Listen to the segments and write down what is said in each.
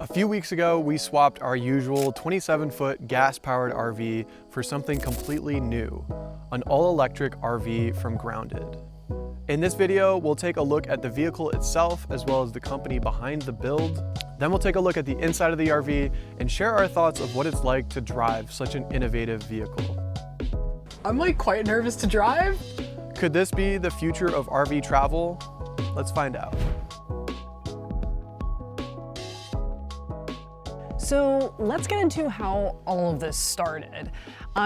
A few weeks ago, we swapped our usual 27-foot gas-powered RV for something completely new, an all-electric RV from Grounded. In this video, we'll take a look at the vehicle itself as well as the company behind the build. Then we'll take a look at the inside of the RV and share our thoughts of what it's like to drive such an innovative vehicle. I'm quite nervous to drive. Could this be the future of RV travel? Let's find out. So let's get into how all of this started.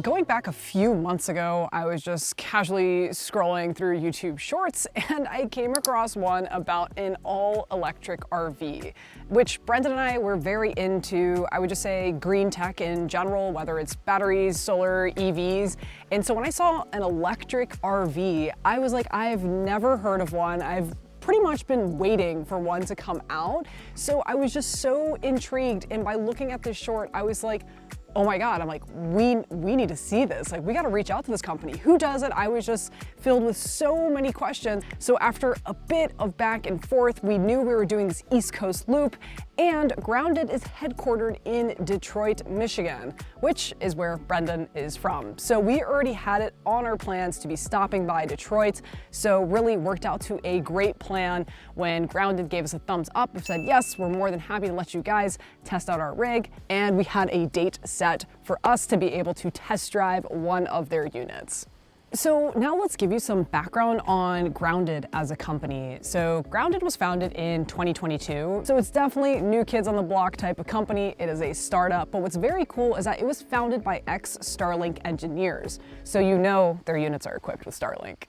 Going back a few months ago, I was just casually scrolling through YouTube Shorts and I came across one about an all-electric RV, which Brendan and I were very into. I would just say green tech in general, whether it's batteries, solar, EVs. And so when I saw an electric RV, I was like, I've never heard of one. I've pretty much been waiting for one to come out. So I was just so intrigued. And by looking at this short, I was like, oh my God, I'm like, we need to see this. We gotta reach out to this company. Who does it? I was just filled with so many questions. So after a bit of back and forth, we knew we were doing this East Coast loop, and Grounded is headquartered in Detroit, Michigan, which is where Brendan is from. So we already had it on our plans to be stopping by Detroit. So really worked out to a great plan when Grounded gave us a thumbs up and said, yes, we're more than happy to let you guys test out our rig. And we had a date set for us to be able to test drive one of their units. So now let's give you some background on Grounded as a company. So Grounded was founded in 2022. So it's definitely new kids on the block type of company. It is a startup, but what's very cool is that it was founded by ex-Starlink engineers. So you know their units are equipped with Starlink.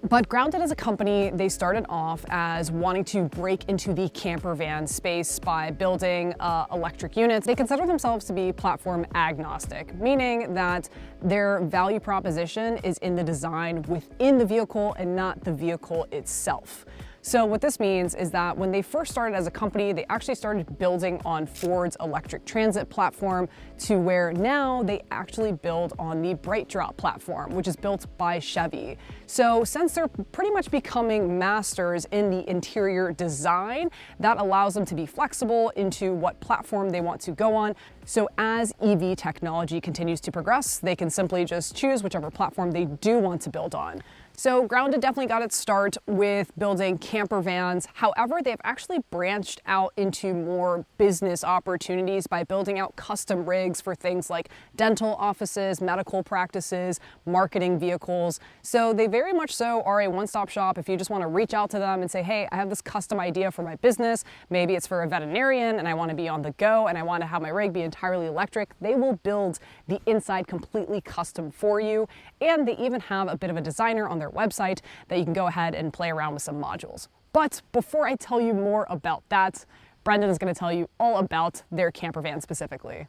But Grounded as a company, they started off as wanting to break into the camper van space by building electric units. They consider themselves to be platform agnostic, meaning that their value proposition is in the design within the vehicle and not the vehicle itself. So what this means is that when they first started as a company, they actually started building on Ford's electric transit platform to where now they actually build on the Brightdrop platform, which is built by Chevy. So since they're pretty much becoming masters in the interior design, that allows them to be flexible into what platform they want to go on. So as EV technology continues to progress, they can simply just choose whichever platform they do want to build on. So Grounded definitely got its start with building camper vans. However, they've actually branched out into more business opportunities by building out custom rigs for things like dental offices, medical practices, marketing vehicles. So they very much so are a one-stop shop if you just want to reach out to them and say, hey, I have this custom idea for my business. Maybe it's for a veterinarian and I want to be on the go and I want to have my rig be entirely electric. They will build the inside completely custom for you. And they even have a bit of a designer on their website that you can go ahead and play around with some modules. But before I tell you more about that, Brendan is going to tell you all about their camper van specifically.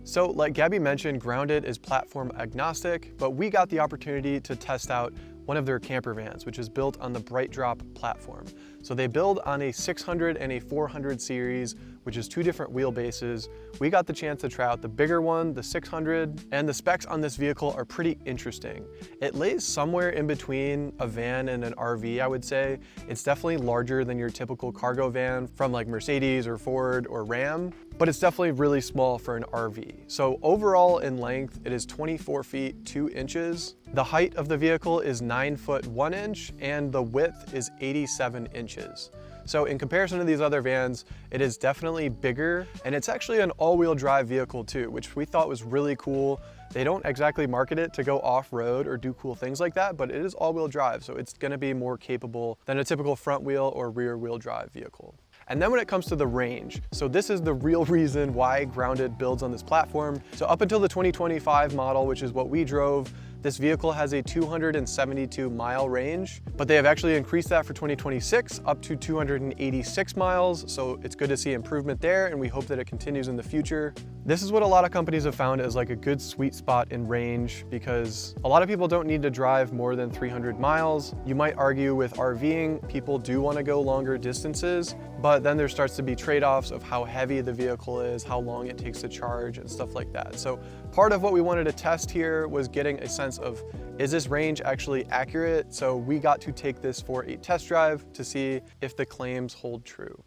So like Gabby mentioned, Grounded is platform agnostic, but we got the opportunity to test out one of their camper vans, which is built on the Brightdrop platform. So they build on a 600 and a 400 series, which is two different wheelbases. We got the chance to try out the bigger one, the 600, and the specs on this vehicle are pretty interesting. It lays somewhere in between a van and an RV, I would say. It's definitely larger than your typical cargo van from like Mercedes or Ford or Ram, but it's definitely really small for an RV. So overall in length, it is 24 feet 2 inches. The height of the vehicle is 9 foot 1 inch, and the width is 87 inches. So in comparison to these other vans, it is definitely bigger, and it's actually an all-wheel drive vehicle too, which we thought was really cool. They don't exactly market it to go off-road or do cool things like that, but it is all-wheel drive, so it's gonna be more capable than a typical front wheel or rear wheel drive vehicle. And then when it comes to the range, so this is the real reason why Grounded builds on this platform. So up until the 2025 model, which is what we drove, this vehicle has a 272 mile range, but they have actually increased that for 2026 up to 286 miles. So it's good to see improvement there, and we hope that it continues in the future. This is what a lot of companies have found as like a good sweet spot in range, because a lot of people don't need to drive more than 300 miles. You might argue with RVing, people do want to go longer distances, but then there starts to be trade-offs of how heavy the vehicle is, how long it takes to charge and stuff like that. So part of what we wanted to test here was getting a sense of, is this range actually accurate? So we got to take this for a test drive to see if the claims hold true.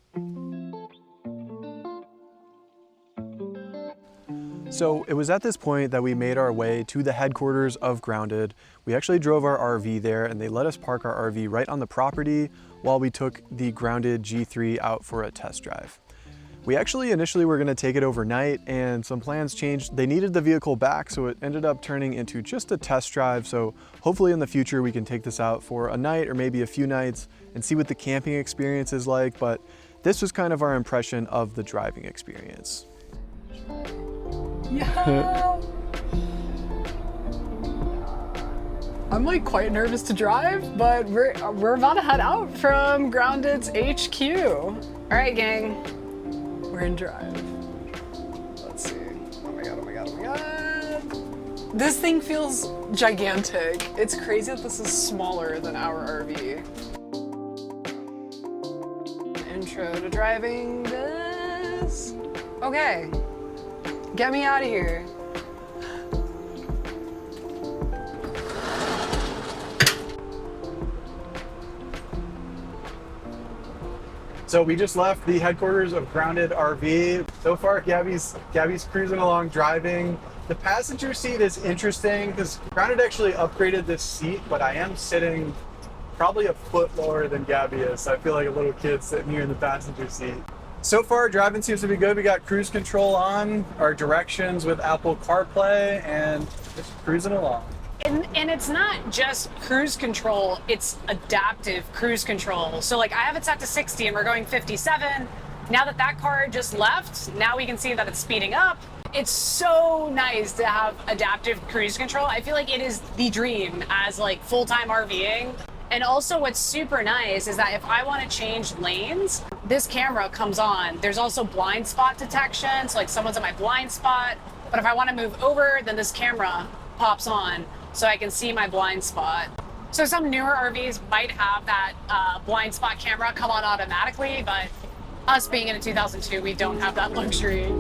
So it was at this point that we made our way to the headquarters of Grounded. We actually drove our RV there and they let us park our RV right on the property while we took the Grounded G3 out for a test drive. We actually initially were gonna take it overnight and some plans changed. They needed the vehicle back, so it ended up turning into just a test drive. So hopefully in the future we can take this out for a night or maybe a few nights and see what the camping experience is like. But this was kind of our impression of the driving experience. Yeah. I'm like quite nervous to drive, but we're about to head out from Grounded's HQ. All right, gang, we're in drive. Let's see. Oh my god, oh my god, oh my god. This thing feels gigantic. It's crazy that this is smaller than our RV. Intro to driving this. Okay. Get me out of here. So we just left the headquarters of Grounded RV. So far, Gabby's cruising along driving. The passenger seat is interesting because Grounded actually upgraded this seat, but I am sitting probably a foot lower than Gabby is. So I feel like a little kid sitting here in the passenger seat. So far, driving seems to be good. We got cruise control on, our directions with Apple CarPlay, and just cruising along. And it's not just cruise control, it's adaptive cruise control. So like I have it set to 60 and we're going 57. Now that car just left, now we can see that it's speeding up. It's so nice to have adaptive cruise control. I feel like it is the dream as like full-time RVing. And also what's super nice is that if I want to change lanes, this camera comes on. There's also blind spot detection. So like someone's in my blind spot, but if I want to move over, then this camera pops on so I can see my blind spot. So some newer RVs might have that blind spot camera come on automatically, but us being in a 2002, we don't have that luxury.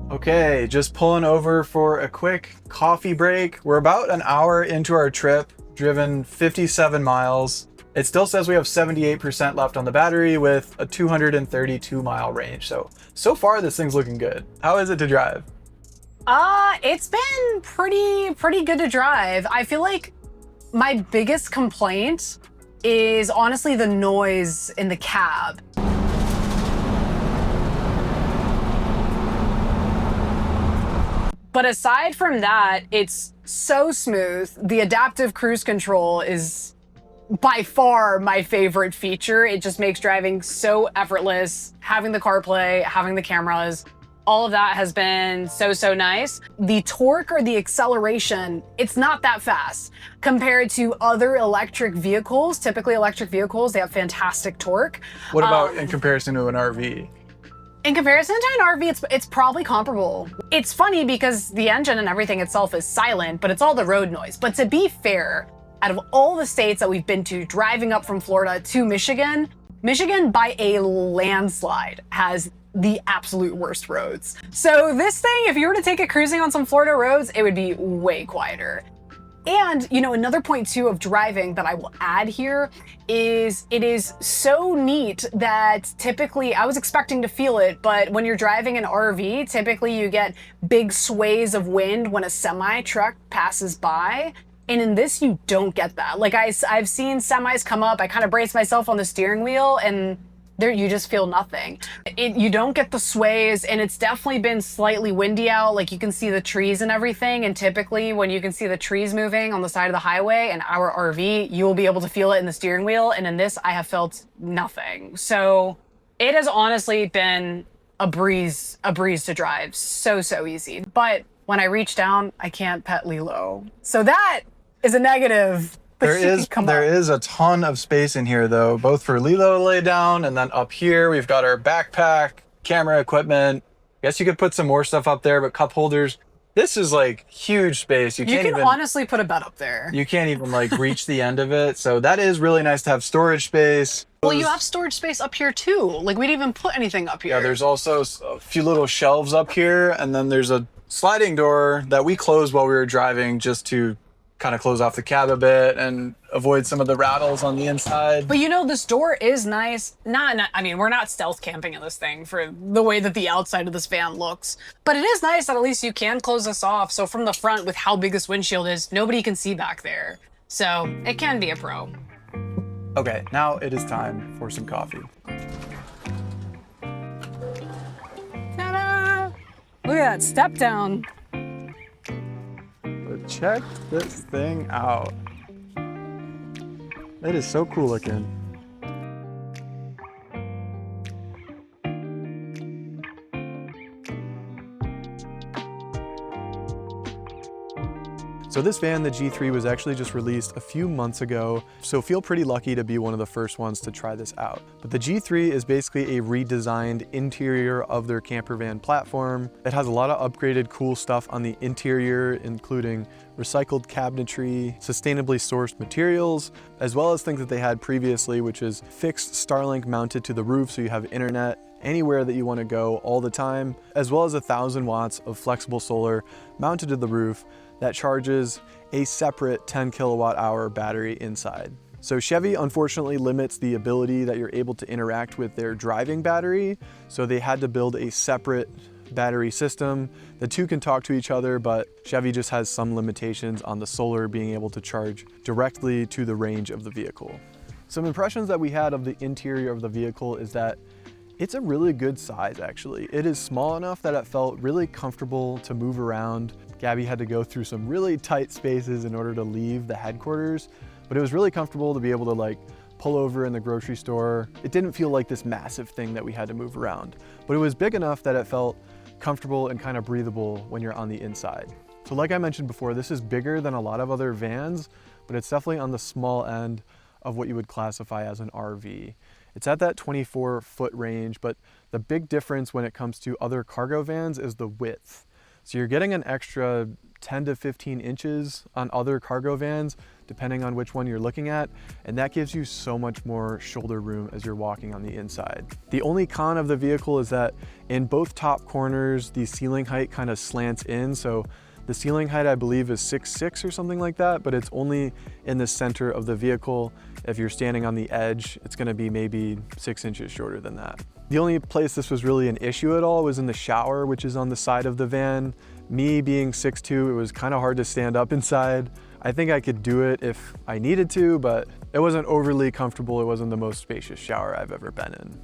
Okay, just pulling over for a quick coffee break. We're about an hour into our trip, driven 57 miles. It still says we have 78% left on the battery with a 232 mile range. So far this thing's looking good. How is it to drive? It's been pretty good to drive. I feel like my biggest complaint is honestly the noise in the cab. But aside from that, it's so smooth. The adaptive cruise control is by far my favorite feature. It just makes driving so effortless. Having the CarPlay, having the cameras, all of that has been so nice. The torque or the acceleration, it's not that fast compared to other electric vehicles. Typically electric vehicles, they have fantastic torque. What about in comparison to an RV? In comparison to an RV, it's probably comparable. It's funny because the engine and everything itself is silent, but it's all the road noise. But to be fair, out of all the states that we've been to, driving up from Florida to Michigan by a landslide has the absolute worst roads. So this thing, if you were to take it cruising on some Florida roads, it would be way quieter. And, you know, another point too of driving that I will add here is it is so neat that typically, I was expecting to feel it, but when you're driving an RV, typically you get big sways of wind when a semi truck passes by. And in this, you don't get that. Like I've seen semis come up, I kind of brace myself on the steering wheel and there you just feel nothing. You don't get the sways, and it's definitely been slightly windy out. Like you can see the trees and everything. And typically when you can see the trees moving on the side of the highway in our RV, you will be able to feel it in the steering wheel. And in this, I have felt nothing. So it has honestly been a breeze to drive. So easy. But when I reach down, I can't pet Lilo. So that is a negative. There is a ton of space in here though, both for Lilo to lay down and then up here we've got our backpack, camera equipment. I guess you could put some more stuff up there, but cup holders. This is like huge space. You can honestly put a bed up there. You can't even like reach the end of it. So that is really nice to have storage space. Well, you have storage space up here too. Like we didn't even put anything up here. Yeah, there's also a few little shelves up here, and then there's a sliding door that we closed while we were driving just to kind of close off the cab a bit and avoid some of the rattles on the inside. But you know, this door is nice. I mean, we're not stealth camping in this thing for the way that the outside of this van looks. But it is nice that at least you can close this off. So from the front, with how big this windshield is, nobody can see back there. So it can be a pro. Okay, now it is time for some coffee. Ta-da! Look at that step down. But check this thing out. It is so cool looking. So this van, the G3, was actually just released a few months ago, so feel pretty lucky to be one of the first ones to try this out. But the G3 is basically a redesigned interior of their camper van platform. It has a lot of upgraded cool stuff on the interior, including recycled cabinetry, sustainably sourced materials, as well as things that they had previously, which is fixed Starlink mounted to the roof so you have internet anywhere that you want to go all the time, as well as 1,000 watts of flexible solar mounted to the roof that charges a separate 10 kilowatt hour battery inside. So Chevy unfortunately limits the ability that you're able to interact with their driving battery, so they had to build a separate battery system. The two can talk to each other, but Chevy just has some limitations on the solar being able to charge directly to the range of the vehicle. Some impressions that we had of the interior of the vehicle is that it's a really good size actually. It is small enough that it felt really comfortable to move around. Gabby had to go through some really tight spaces in order to leave the headquarters, but it was really comfortable to be able to like pull over in the grocery store. It didn't feel like this massive thing that we had to move around, but it was big enough that it felt comfortable and kind of breathable when you're on the inside. So like I mentioned before, this is bigger than a lot of other vans, but it's definitely on the small end of what you would classify as an RV. It's at that 24-foot range, but the big difference when it comes to other cargo vans is the width. So you're getting an extra 10 to 15 inches on other cargo vans, depending on which one you're looking at, and that gives you so much more shoulder room as you're walking on the inside. The only con of the vehicle is that in both top corners, the ceiling height kind of slants in, so the ceiling height I believe is 6'6" or something like that, but it's only in the center of the vehicle. If you're standing on the edge, it's gonna be maybe 6 inches shorter than that. The only place this was really an issue at all was in the shower, which is on the side of the van. Me being 6'2", it was kind of hard to stand up inside. I think I could do it if I needed to, but it wasn't overly comfortable. It wasn't the most spacious shower I've ever been in.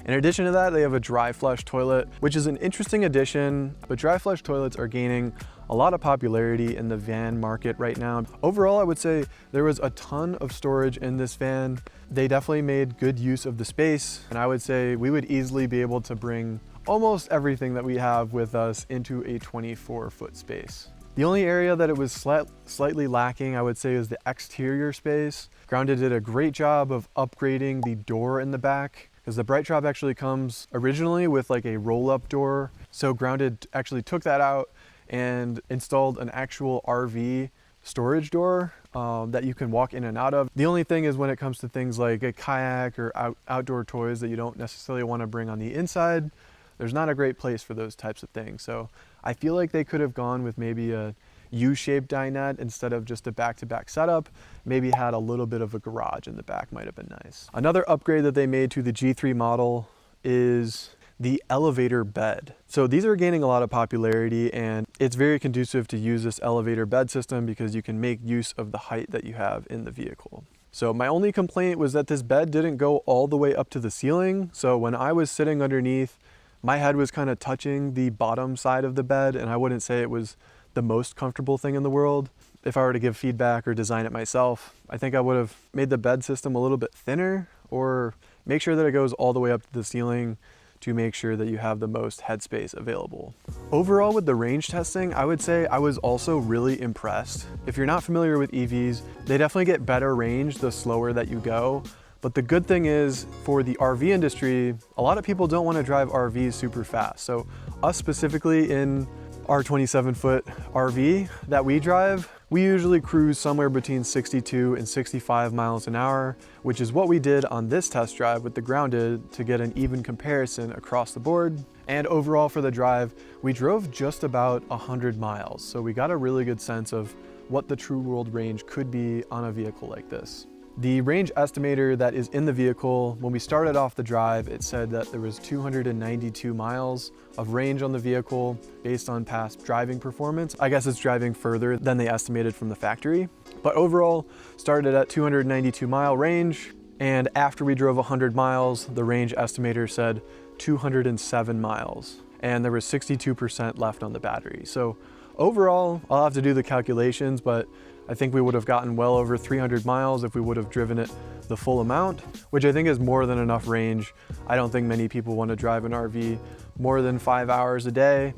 In addition to that, they have a dry flush toilet, which is an interesting addition, but dry flush toilets are gaining a lot of popularity in the van market right now. Overall, I would say there was a ton of storage in this van. They definitely made good use of the space, and I would say we would easily be able to bring almost everything that we have with us into a 24-foot space. The only area that it was slightly lacking, I would say, is the exterior space. Grounded did a great job of upgrading the door in the back, because the Brightdrop actually comes originally with like a roll-up door. So Grounded actually took that out and installed an actual RV storage door that you can walk in and out of. The only thing is when it comes to things like a kayak or outdoor toys that you don't necessarily want to bring on the inside, there's not a great place for those types of things. So I feel like they could have gone with maybe a U-shaped dinette instead of just a back-to-back setup. Maybe had a little bit of a garage in the back, might have been nice. Another upgrade that they made to the G3 model is the elevator bed. So these are gaining a lot of popularity, and it's very conducive to use this elevator bed system because you can make use of the height that you have in the vehicle. So my only complaint was that this bed didn't go all the way up to the ceiling. So when I was sitting underneath, my head was kind of touching the bottom side of the bed, and I wouldn't say it was the most comfortable thing in the world. If I were to give feedback or design it myself, I think I would have made the bed system a little bit thinner, or make sure that it goes all the way up to the ceiling to make sure that you have the most headspace available. Overall, with the range testing, I would say I was also really impressed. If you're not familiar with EVs, they definitely get better range the slower that you go. But the good thing is, for the RV industry, a lot of people don't want to drive RVs super fast. So us specifically in our 27-foot RV that we drive, we usually cruise somewhere between 62 and 65 miles an hour, which is what we did on this test drive with the Grounded to get an even comparison across the board. And overall for the drive, we drove just about 100 miles. So we got a really good sense of what the true world range could be on a vehicle like this. The range estimator that is in the vehicle, when we started off the drive, it said that there was 292 miles of range on the vehicle based on past driving performance. I guess it's driving further than they estimated from the factory. But overall, started at 292 mile range. And after we drove 100 miles, the range estimator said 207 miles. And there was 62% left on the battery. So overall, I'll have to do the calculations, but I think we would have gotten well over 300 miles if we would have driven it the full amount, which I think is more than enough range. I don't think many people want to drive an RV more than 5 hours a day.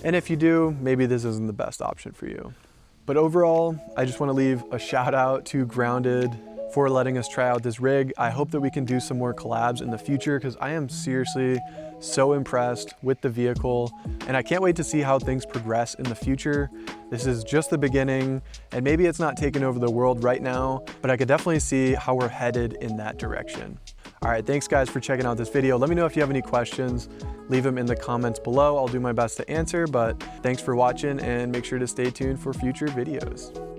And if you do, maybe this isn't the best option for you. But overall, I just want to leave a shout out to Grounded for letting us try out this rig. I hope that we can do some more collabs in the future because I am seriously so impressed with the vehicle and I can't wait to see how things progress in the future. This is just the beginning and maybe it's not taking over the world right now, but I could definitely see how we're headed in that direction. All right, thanks guys for checking out this video. Let me know if you have any questions. Leave them in the comments below. I'll do my best to answer, but thanks for watching and make sure to stay tuned for future videos.